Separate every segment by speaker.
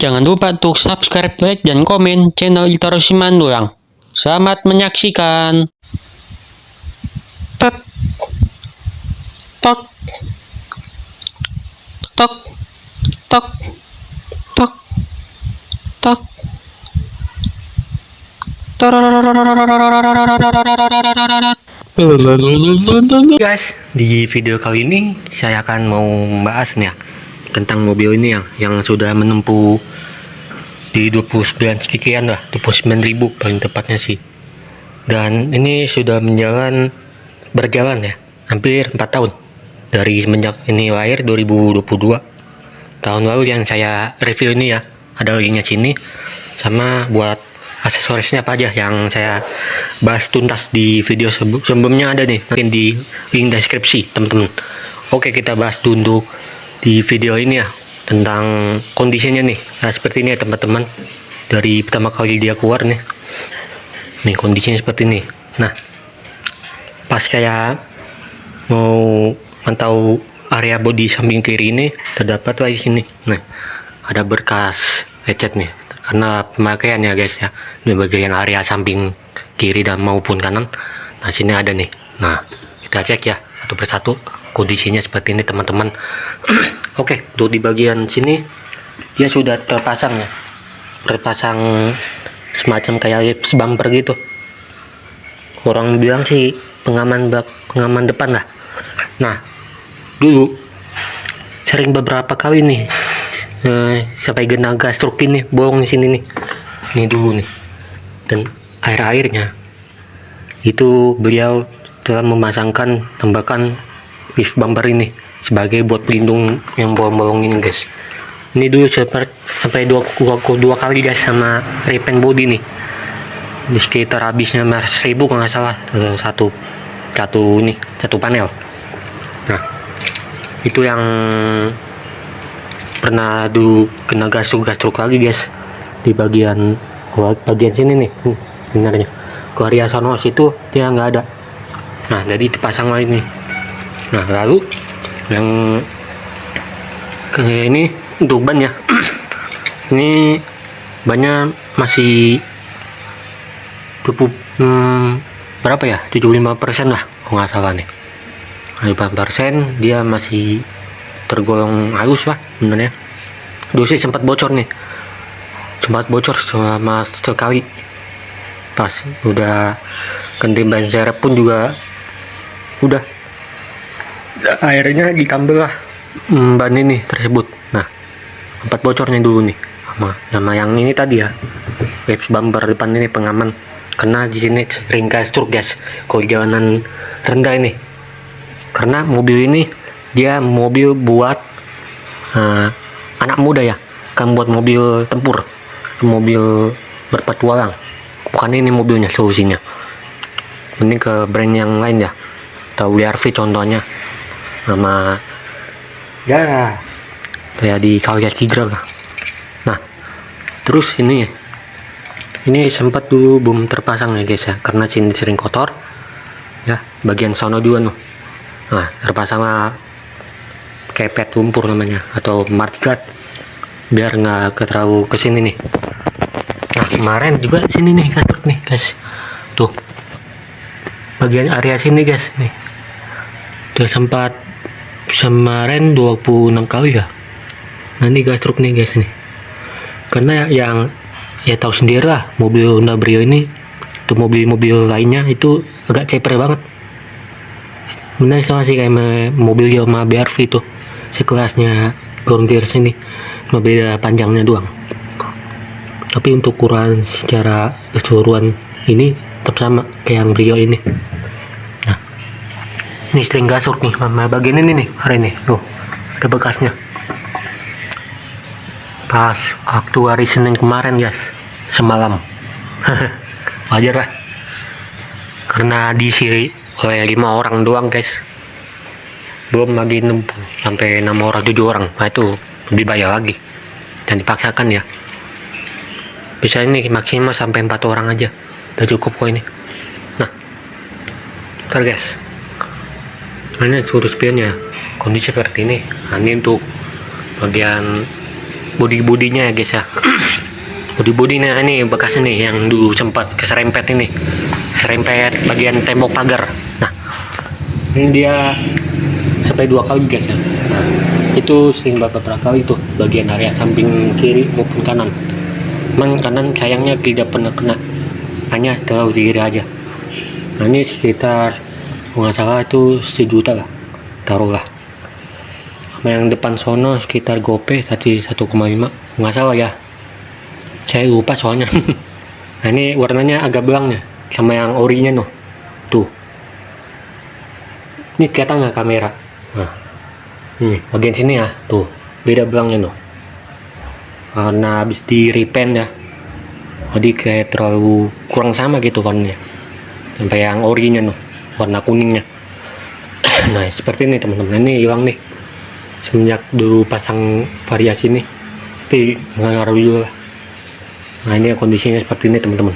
Speaker 1: Jangan lupa untuk subscribe, like, dan komen channel Iltaro Simandoang. Selamat menyaksikan. Tok, tok, tok, tok, tok, tok.
Speaker 2: Guys, di video kali ini saya akan mau membahas nih ya tentang mobil ini yang sudah menempuh di 29 sekian lah, 29.000 paling tepatnya sih. Dan ini sudah berjalan ya, hampir 4 tahun dari semenjak ini lahir 2022. Tahun lalu yang saya review ini ya, ada linknya sini, sama buat aksesorisnya apa aja yang saya bahas tuntas di video sebelumnya ada nih, mungkin di link deskripsi teman-teman. Oke, kita bahas dulu di video ini ya tentang kondisinya nih. Nah, seperti ini ya teman-teman, dari pertama kali dia keluar nih kondisinya seperti ini. Nah, pas kayak mau mantau area bodi samping kiri ini, terdapat lagi sini, nah ada berkas lecet nih karena pemakaian ya guys ya, di bagian area samping kiri dan maupun kanan. Nah, sini ada nih. Nah, kita cek ya satu persatu kondisinya seperti ini teman-teman. Oke, untuk di bagian sini dia sudah terpasang ya, semacam kayak lips bumper gitu. Orang bilang sih pengaman depan lah. Nah, dulu sering beberapa kali nih sampai genang gastruk ini bolong di sini nih. Ini dulu nih. Dan airnya itu beliau telah memasangkan tambahkan lift bumper ini sebagai buat pelindung yang bolong-bolong ini guys. Ini dulu sampai dua kali guys sama repaint body nih, di sekitar habisnya 1.000 kalau nggak salah, satu panel. Nah, itu yang pernah dulu kena gastruk lagi guys di bagian sini nih. Sebenarnya ke area sonos itu dia nggak ada. Nah, jadi dipasang lagi nih. Nah, lalu yang kayak ini untuk ban ya. Ini bannya masih berapa ya, 75% lah kalau nggak salah nih. 5% dia masih tergolong halus lah sebenarnya. Dulu sih sempat bocor selama sekali pas udah ganti ban serep pun juga udah akhirnya ditambah lah ban ini tersebut. Nah, sempat bocornya dulu nih sama yang ini tadi ya, lips bumper depan ini pengaman, karena di sini sering gastruk guys kalau jalanan rendah ini, karena mobil ini dia mobil buat anak muda ya, kan buat mobil tempur, mobil berpetualang, bukan ini mobilnya solusinya. Mending ke brand yang lain ya, atau WRV contohnya, sama ya kayak di Calya Tigra lah. Nah, terus ini sempat dulu belum terpasang ya guys ya, karena sini sering kotor ya, bagian sono juga nih. Nah, terpasanglah kepet lumpur namanya, atau martigat, biar nggak terlalu kesini nih. Nah, kemarin juga sini nih gastruk nih guys, tuh bagian area sini guys nih, udah sempat kemarin 26 kali ya. Nah, ini gastruk nih guys nih, karena yang ya tahu sendiri lah, mobil Honda Brio ini tuh mobil-mobil lainnya itu agak ceper banget. Benar sama sih kayak mobil Yamaha BRV itu sekelasnya Frontier sini, cuma beda panjangnya doang. Tapi untuk ukuran secara keseluruhan ini tetap sama kayak yang Brio ini. Nah, ini sering gastruk nih sama bagian ini nih, hari ini tuh ada bekasnya pas waktu hari Senin kemarin guys, semalam. Wajar lah, karena diisi oleh 5 orang doang guys, belum lagi sampai 6 orang 7 orang. Nah, itu lebih bahaya lagi, dan dipaksakan ya. Bisa ini maksimal sampai 4 orang aja udah cukup kok ini. Nah, ntar guys, ini seluruh spionnya kondisi seperti ini. Nah, ini untuk bagian bodinya ya guys ya. Bodinya ini bekasnya nih yang dulu sempat keserempet bagian tembok pagar. Nah, ini dia sampai 2 kali guys ya. Nah, itu sering beberapa kali tuh bagian area samping kiri maupun kanan. Cuman kanan sayangnya tidak pernah kena, hanya terlalu di kiri aja. Nah, ini sekitar nggak salah itu 1 juta lah, taruhlah. Sama yang depan sono sekitar gope tadi 1,5 nggak salah ya, saya lupa soalnya. Nah, ini warnanya agak belangnya sama yang orinya noh, tuh ini kelihatan nggak kamera? Nah, ini bagian sini ya, tuh beda belangnya noh, karena habis di repaint ya, jadi kayak terlalu kurang sama gitu warnanya, sampai yang orinya noh warna kuningnya. Nah seperti ini teman-teman, ini hilang nih semenjak dulu pasang variasi ini, tapi nggak ngaruh juga lah. Nah ini kondisinya seperti ini teman-teman.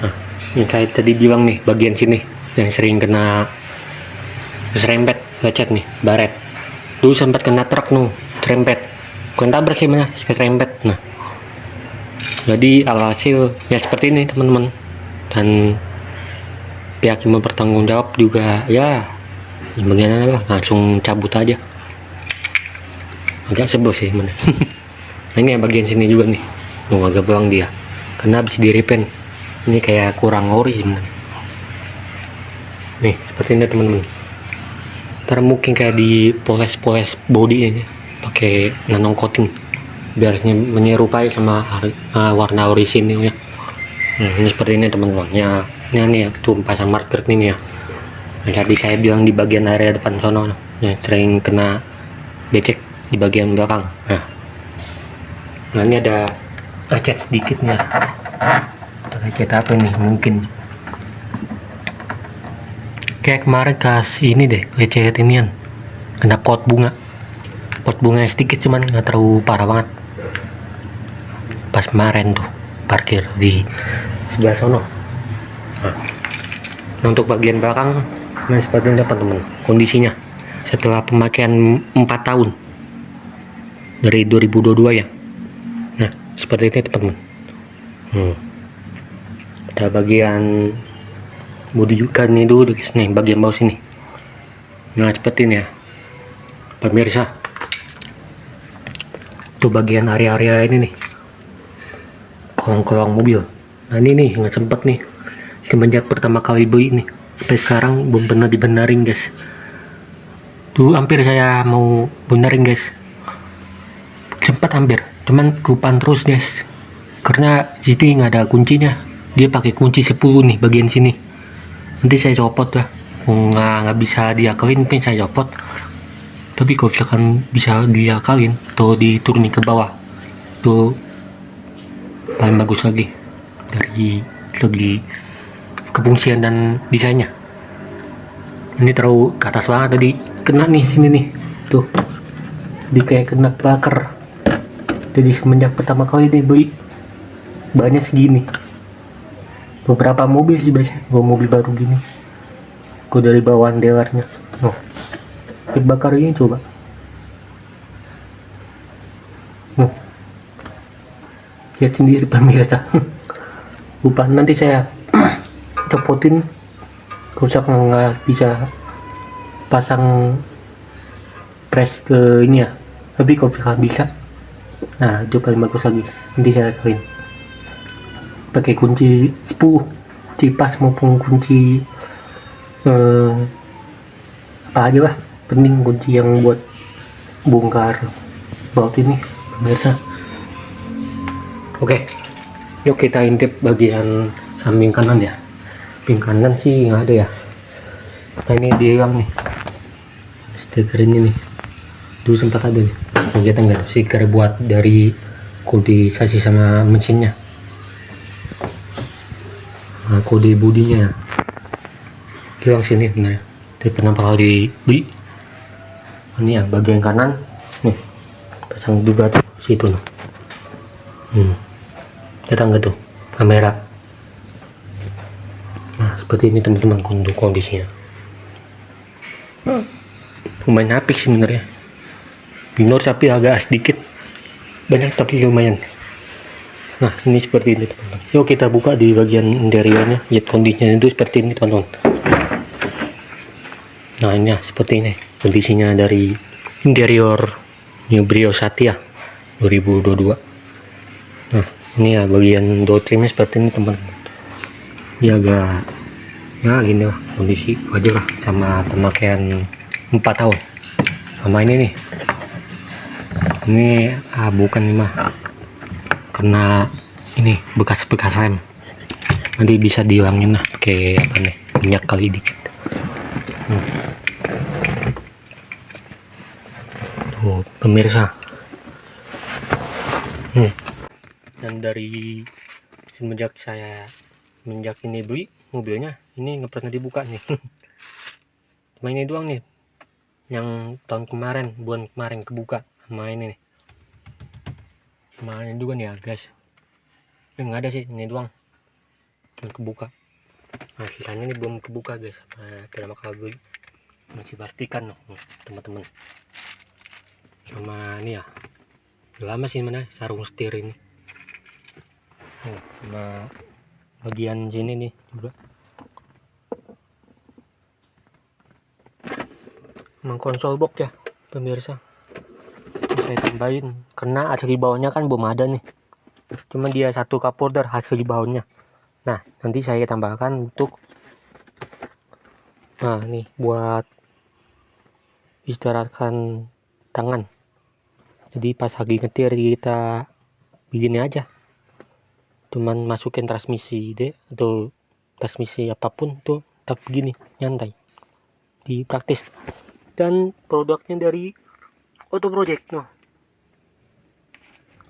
Speaker 2: Nah yang saya tadi bilang nih, bagian sini yang sering kena serempet lecet nih, baret. Dulu sempat kena truk nih, serempet, bukan tabrak sih mana, serempet. Nah jadi alhasil ya seperti ini teman-teman, dan pihak yang bertanggung jawab juga ya gimana lah, langsung cabut aja. Agak sebel sih mana. Nah ini bagian sini juga nih, mau agak belang dia karena habis di repaint, ini kayak kurang ori sebenarnya. Nih seperti ini teman-teman, ntar mungkin kayak di poles body ini pakai nano coating biar menyerupai sama warna orisinilnya. Nah ini seperti ini teman-teman ya. Ini ya tuh pasang marker ini ya. Nah, tadi saya bilang di bagian area depan sono yang sering kena becek di bagian belakang. Nah ini ada lecet sedikit nih. Lecet apa nih? Mungkin kayak kemarin kasih ini deh, lecet inian kena pot bunga sedikit, cuman nggak terlalu parah banget. Pas kemarin tuh parkir di sebelah sono. Nah, untuk bagian belakang nah seperti ini teman-teman kondisinya setelah pemakaian 4 tahun dari 2022 ya. Nah seperti ini teman-teman. Ada bagian bodi juga nih dulu guys, nih bagian bawah sini. Nah seperti ini ya pemirsa, tuh bagian area ini nih kolong-kolong mobil. Nah ini nih nggak sempet nih semenjak pertama kali beli nih sampai sekarang belum pernah dibenerin guys. Dulu hampir saya mau benerin guys, sempat hampir, cuman kupan terus guys karena sini nggak ada kuncinya. Dia pakai kunci 10 nih bagian sini. Nanti saya copot ya, nggak bisa diakalin, mungkin saya copot. Tapi kalau misalkan bisa diakalin atau diturunin ke bawah tuh paling bagus lagi dari segi kefungsian dan desainnya. Ini terlalu ke atas banget tadi, kena nih sini nih tuh, di kayak kena klaker. Jadi semenjak pertama kali dia beli banyak segini, beberapa mobil sih biasanya gua mobil baru gini gua dari bawaan dealernya. Dibakar ini coba. Lihat sendiri pemirsa. Lupa nanti saya copotin, kalau nggak bisa pasang press ke ini ya, tapi kalau nggak bisa, nah itu paling bagus lagi. Nanti saya kalian pakai kunci 10 cipas maupun kunci apa aja lah, penting kunci yang buat bongkar baut ini pemirsa. Oke, yuk kita intip bagian samping kanan ya. Samping kanan sih nggak ada ya. Nah ini dia nih stiker ini nih, dulu sempat ada nih, kelihatan nggak tuh stiker buat dari kultisasi sama mesinnya. Nah kode bodinya hilang sini bener ya, tapi pernah kali dibeli. Ini ya bagian kanan nih, pasang juga tuh situ nih. Datang nggak tuh kamera? Nah seperti ini teman-teman kondisinya. Lumayan apik sebenarnya, minor tapi agak sedikit banyak tapi lumayan. Nah ini seperti ini teman-teman. Yuk kita buka di bagian interiornya. Lihat kondisinya itu seperti ini teman-teman. Nah ini ya, seperti ini kondisinya dari interior New Brio Satya 2022. Nah ini ya bagian door trimnya seperti ini teman-teman. Ya agak ya gini lah kondisi wajar lah sama pemakaian 4 tahun. Sama ini nih, ini bukan nih mah, karena ini bekas-bekas rem, nanti bisa dihilangin lah pakai apa nih, minyak kali dikit. Tuh pemirsa, dan dari semenjak ini beli mobilnya ini nggak pernah dibuka nih. Cuma ini doang nih yang tahun kemarin, bulan kemarin kebuka sama ini nih. Kemarin juga nih ya guys, nggak ada sih, ini doang yang kebuka. Nah sisanya ini belum kebuka guys. Pertama kali beli masih pastikan loh teman-teman. Sama ini ya udah lama sih mana sarung setir ini. Sama bagian sini nih juga emang konsol box ya pemirsa. Saya tambahin karena asli bawahnya kan belum ada nih, cuma dia satu cup holder asli bawahnya. Nah nanti saya tambahkan untuk nih buat istirahatkan tangan. Jadi pas lagi nyetir kita begini aja, cuman masukin transmisi atau transmisi apapun tuh tetap begini nyantai, di praktis. Dan produknya dari Auto Project,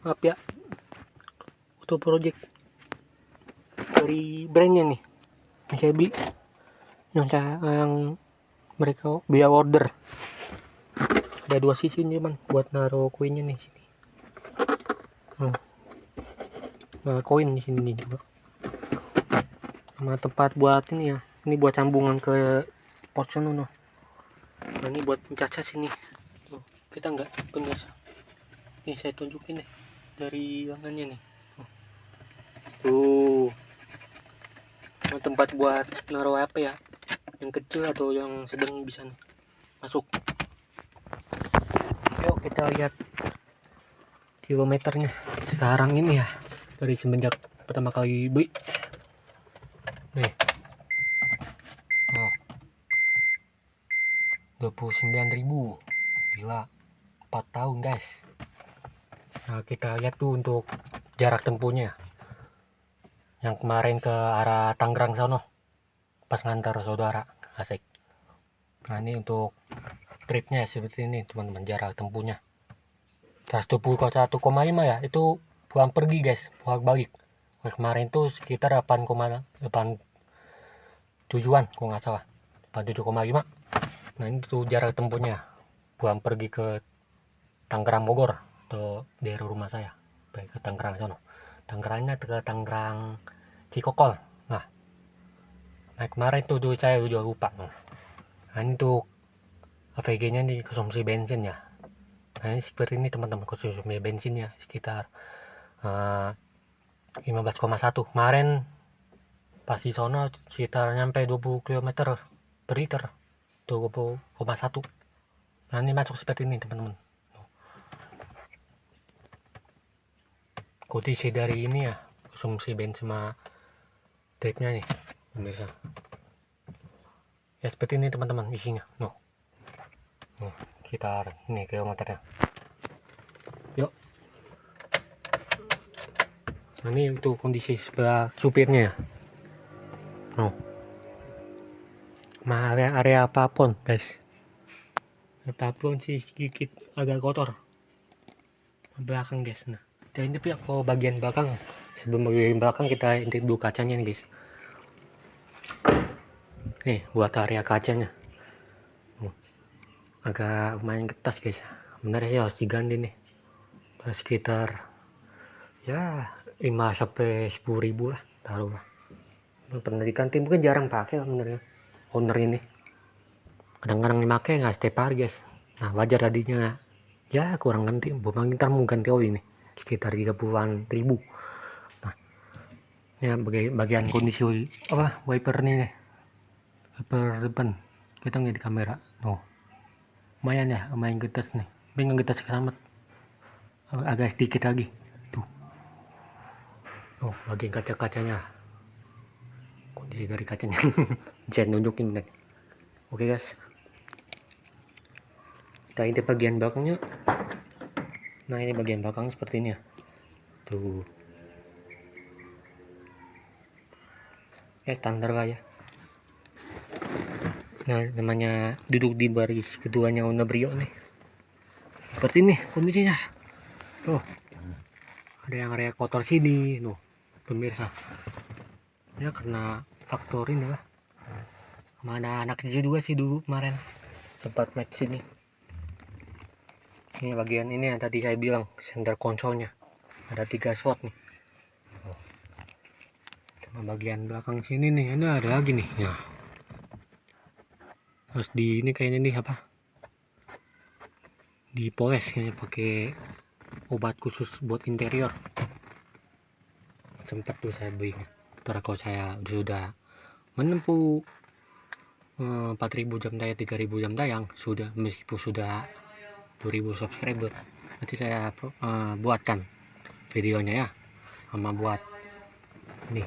Speaker 2: maaf ya, Auto Project dari brandnya nih yang saya beli, yang mereka biaya order. Ada 2 sisi nih man buat naruh koinnya nih sini. Nah, koin di sini nih juga. Sama tempat buat ini ya. Ini buat sambungan ke port sono. Nah, ini buat pencacah sini. Tuh, kita nggak bener. Nih saya tunjukin nih dari lengannya nih. Tuh. Nah, tempat buat naruh apa ya? Yang kecil atau yang sedang bisa nih masuk. Yuk kita lihat kilometernya sekarang ini ya, dari semenjak pertama kali beli nih. 29.000, gila, 4 tahun guys. Nah kita lihat tuh untuk jarak tempuhnya yang kemarin ke arah Tangerang sono pas ngantar saudara, asik. Nah ini untuk tripnya seperti ini teman-teman, jarak tempuhnya 121,5 ya, itu pulang pergi guys, pulang balik. Nah, kemarin tuh sekitar 8,8 tujuan kalau nggak salah, 87,5. Nah ini tuh jarak tempuhnya pulang pergi ke Tangerang Bogor atau daerah rumah saya, baik ke Tangerang sono. Tangerangnya ke Tangerang Cikokol. Nah kemarin tuh saya udah lupa. Nah ini tuh AVG nya nih, konsumsi bensin ya. Nah ini seperti ini teman-teman, konsumsi bensinnya sekitar 15,1. Kemarin pas di sono sekitar nyampe 20 km per liter, 20,1. Nah ini masuk seperti ini teman-teman. Kondisi dari ini ya, konsumsi bensin sama tripnya nih pemirsa ya, seperti ini teman-teman isinya. Sekitar ini kilometernya. Yuk, nah ini untuk kondisi sebelah supirnya ya. Area apapun guys, apapun sih sedikit agak kotor belakang guys. Nah dan ini pihak bagian belakang, sebelum bagian belakang kita intip dulu kacanya nih guys. Nih buat area kacanya agak lumayan ketas guys, bener sih harus diganti nih, sekitar ya 5-10 ribu lah taruh lah. Pernah diganti, mungkin jarang pakai sebenarnya owner ini, kadang-kadang dipakai nggak setiap hari guys. Nah wajar tadinya ya kurang ganti, bukan ntar mau ganti oli nih. sekitar 30-an ribu. Nah, ini bagian kondisi wiper nih, wiper depan kita nggak di kamera. Lumayan ya, lumayan getas nih, pengen getas amat, agak sedikit lagi tuh. Bagian kaca-kacanya, kondisi dari kacanya saya nunjukin nih. Oke guys, kita ini bagian belakangnya. Nah, ini bagian belakang seperti ini ya tuh. Standar lah ya. Nah, namanya duduk di baris keduanya Honda Brio nih, seperti ini kondisinya. Ada yang area kotor sini pemirsa ya, karena faktor ini lah. Mana anak kecil juga sih dulu kemarin sempat naik sini. Ini bagian ini yang tadi saya bilang center konsolnya, ada 3 slot nih. Sama bagian belakang sini nih, ini ada lagi nih ya. Terus di ini kayaknya nih apa, dipoles kayaknya pakai obat khusus buat interior. Sempat tuh saya beli, kalau saya sudah menempuh 4.000 jam tayang, 3.000 jam tayang, sudah meskipun sudah 2.000 subscriber, nanti saya buatkan videonya ya, sama buat nih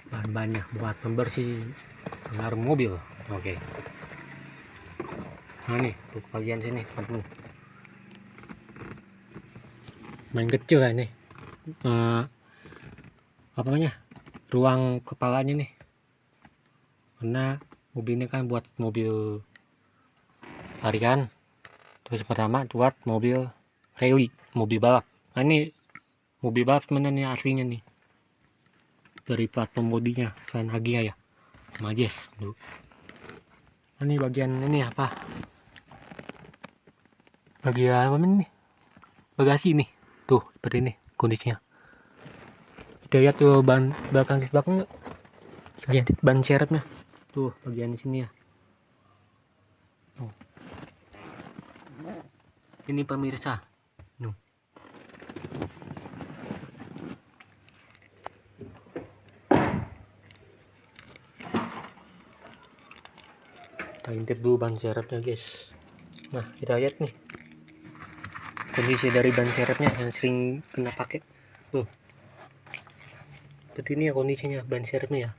Speaker 2: bahan-bahannya buat pembersih alarm mobil. Oke. Nah nih untuk bagian sini, main kecil ya nih, apa namanya, ruang kepalanya nih, karena mobil ini kan buat mobil harian. Terus pertama buat mobil rally, mobil balap. Nah ini mobil balap sebenarnya aslinya nih, dari platform bodinya selain Hagia ya, Majes tuh. Nah, ini bagian ini apa, bagian apa nih, bagasi nih tuh, seperti ini kondisinya. Kita lihat tuh ban belakang lihat ban serepnya tuh, bagian sini ya. Ini pemirsa, kita intip dulu ban serepnya guys. Nah kita lihat nih kondisi dari ban serepnya yang sering kena pakai tuh, seperti ini ya kondisinya ban serepnya ya.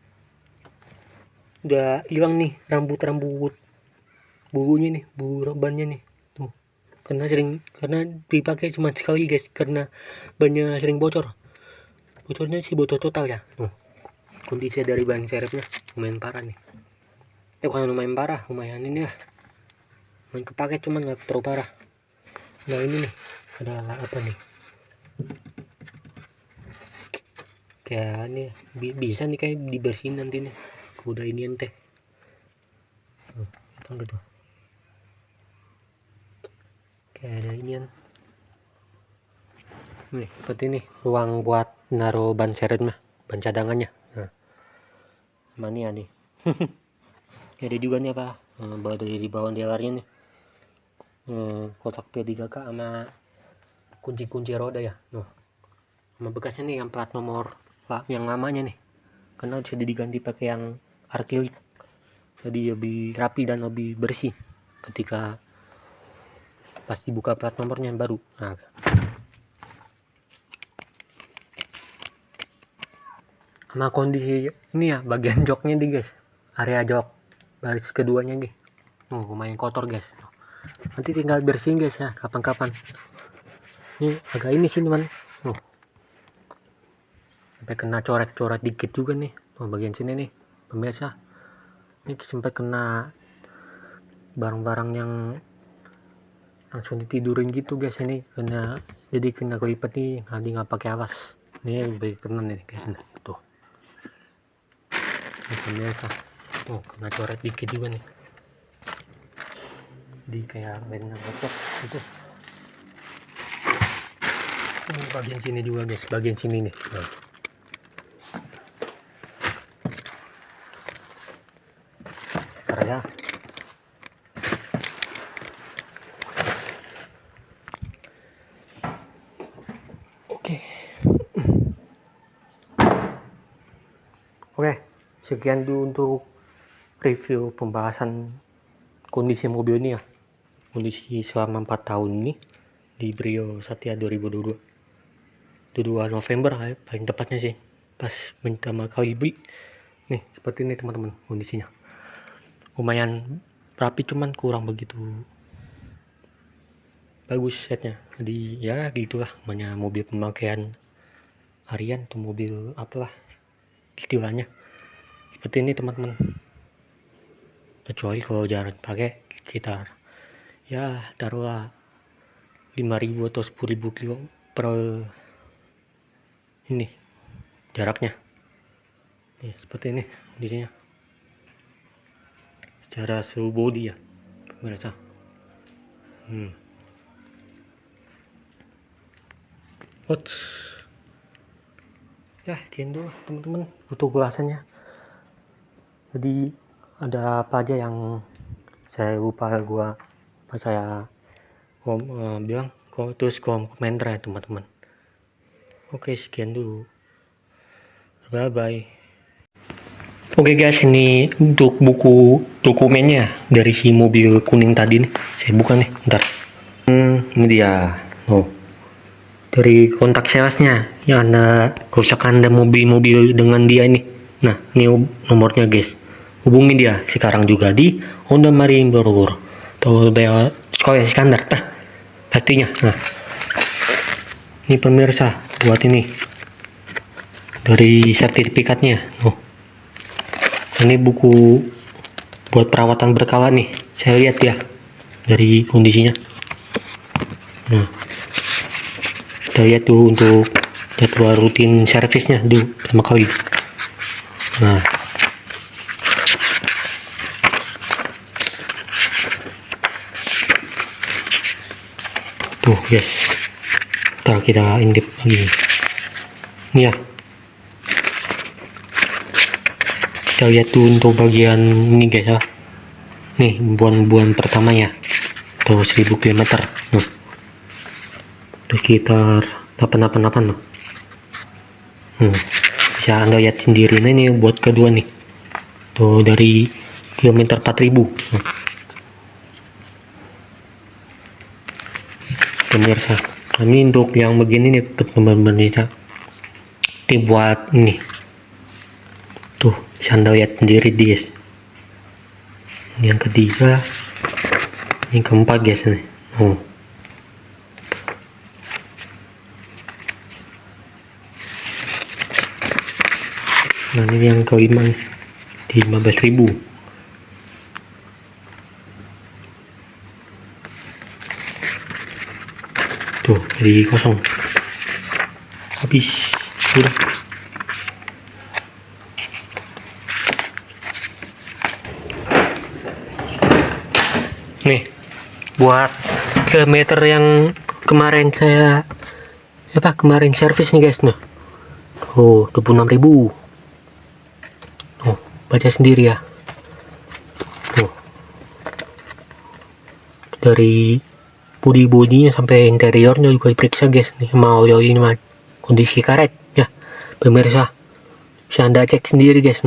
Speaker 2: Udah hilang nih rambut bulunya nih, bulu bannya nih tuh, karena dipakai cuma sekali guys, karena bannya sering bocornya sih bocor total ya. Kondisi dari ban serepnya lumayan parah nih, bukan lumayan parah, lumayan ini ya, main kepake cuman nggak terlalu parah. Nah ini nih ada apa nih, kayak ini bisa nih kayak dibersihin nanti nih, udah ini ente gitu. Kayak ada inian nih, seperti ini ruang buat naruh ban seret mah, ban cadangannya. Nah mania nih ada juga nih apa, dari di bawah delarnya nih, kotak P3K sama kunci roda ya, sama bekasnya nih yang plat nomor yang lamanya nih, karena sudah diganti pakai yang akrilik, jadi lebih rapi dan lebih bersih ketika pas dibuka plat nomornya yang baru. Nah, sama kondisi ini ya bagian joknya nih guys, area jok baris keduanya nih, lumayan kotor guys, nanti tinggal bersihin guys ya kapan-kapan. Ini agak ini sih teman, sampai kena coret-coret dikit juga nih, bagian sini nih pemirsa. Ini sempat kena barang-barang yang langsung ditidurin gitu guys, ini jadi kena kelipet nih, nanti nggak pakai alas. Ini lebih kena nih guys, tuh ini pemirsa, kena coret dikit juga nih, di kayak benang bocor gitu. Bagian sini juga guys, bagian sini nih. Ya Oke. Oke, sekian dulu untuk review pembahasan kondisi mobil ini ya. Kondisi selama 4 tahun ini di Brio Satya 2022. 2 November paling tepatnya sih. Pas pertama kali beli. Nih, seperti ini teman-teman kondisinya. Lumayan rapi, cuman kurang begitu bagus setnya. Jadi ya gitulah, namanya mobil pemakaian harian atau mobil apalah istilahnya. Seperti ini teman-teman. Kecuali kalau jalan pakai sekitar ya taruhlah 5.000 atau 10.000 kilo per ini jaraknya. Nih, seperti ini kondisinya secara seluruh body ya pemirsa. Ya sekian dulu teman-teman butuh ulasannya. Jadi ada apa aja yang saya lupa pas saya bilang terus komentar ya teman-teman. Oke, sekian dulu, bye bye. Oke guys, ini untuk buku dokumennya dari si mobil kuning tadi nih, saya buka nih, ntar. Ini dia, dari kontak salesnya, ya Anda kerusakan ada mobil-mobil dengan dia ini. Nah, ini nomornya guys, hubungi dia sekarang juga di Honda Marine Bogor atau Sekolah Iskandar, pastinya. Nah, ini pemirsa buat ini dari sertifikatnya. Ini buku buat perawatan berkala nih, saya lihat ya dari kondisinya. Nah, kita lihat tuh untuk jadwal rutin servisnya dulu pertama kali. Nah, tuh guys, ntar kita intip lagi ini ya. Kita lihat tuh untuk bagian ini guys ya. Nih buan pertamanya atau 1000 km. Nah, sekitar 888 loh. Bisa Anda lihat sendiri. Nah, ini buat kedua nih. Tuh dari kilometer 4000. Pemirsa, ini untuk yang begini nih pemirsa. Ini buat ini. Tuh, bisa Anda lihat sendiri guys. Ini yang ketiga, ini keempat guys nih. Nah, ini yang kelima nih, di 15.000. Tuh, jadi kosong. Habis. Sudah. Nih, buat kilometer yang kemarin kemarin servis nih guys. Nah, 26.000. Baca sendiri ya. Dari bodinya sampai interiornya juga diperiksa guys. Nih, mau ini mah kondisi karet ya pemirsa, bisa Anda cek sendiri guys.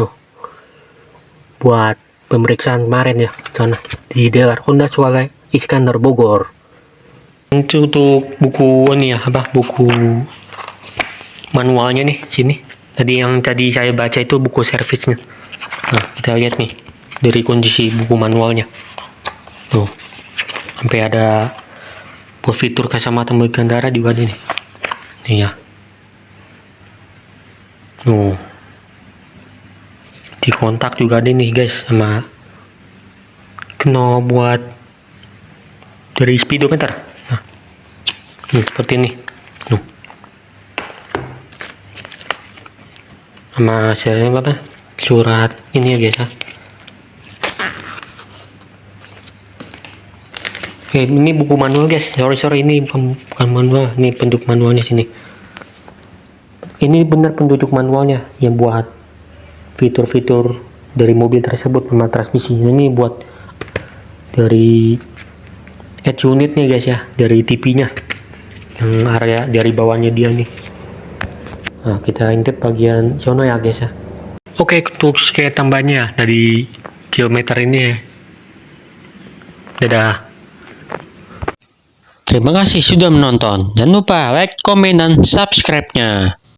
Speaker 2: Buat pemeriksaan kemarin ya sana di dealer Honda Sekolah Iskandar Bogor. Itu untuk buku ini ya, buku manualnya nih sini. Tadi saya baca itu buku servisnya. Nah, kita lihat nih dari kondisi buku manualnya. Tuh, sampai ada fitur kacamata berkendara juga ada nih. Nih ya. Di kontak juga ada nih guys, sama kena buat dari speedometer. Nah, seperti ini. Sama surat ini ya guys ya. Ini buku manual guys. Sorry ini bukan manual, ini penduduk manualnya sini. Ini benar penduduk manualnya yang buat fitur-fitur dari mobil tersebut sama transmisi. Ini buat dari head unitnya guys ya, dari TV-nya yang area dari bawahnya dia nih. Nah, kita intip bagian sono ya guys ya. Oke, untuk skate tambahnya dari kilometer ini ya. Dadah.
Speaker 1: Terima kasih sudah menonton. Jangan lupa like, komen, dan subscribe-nya.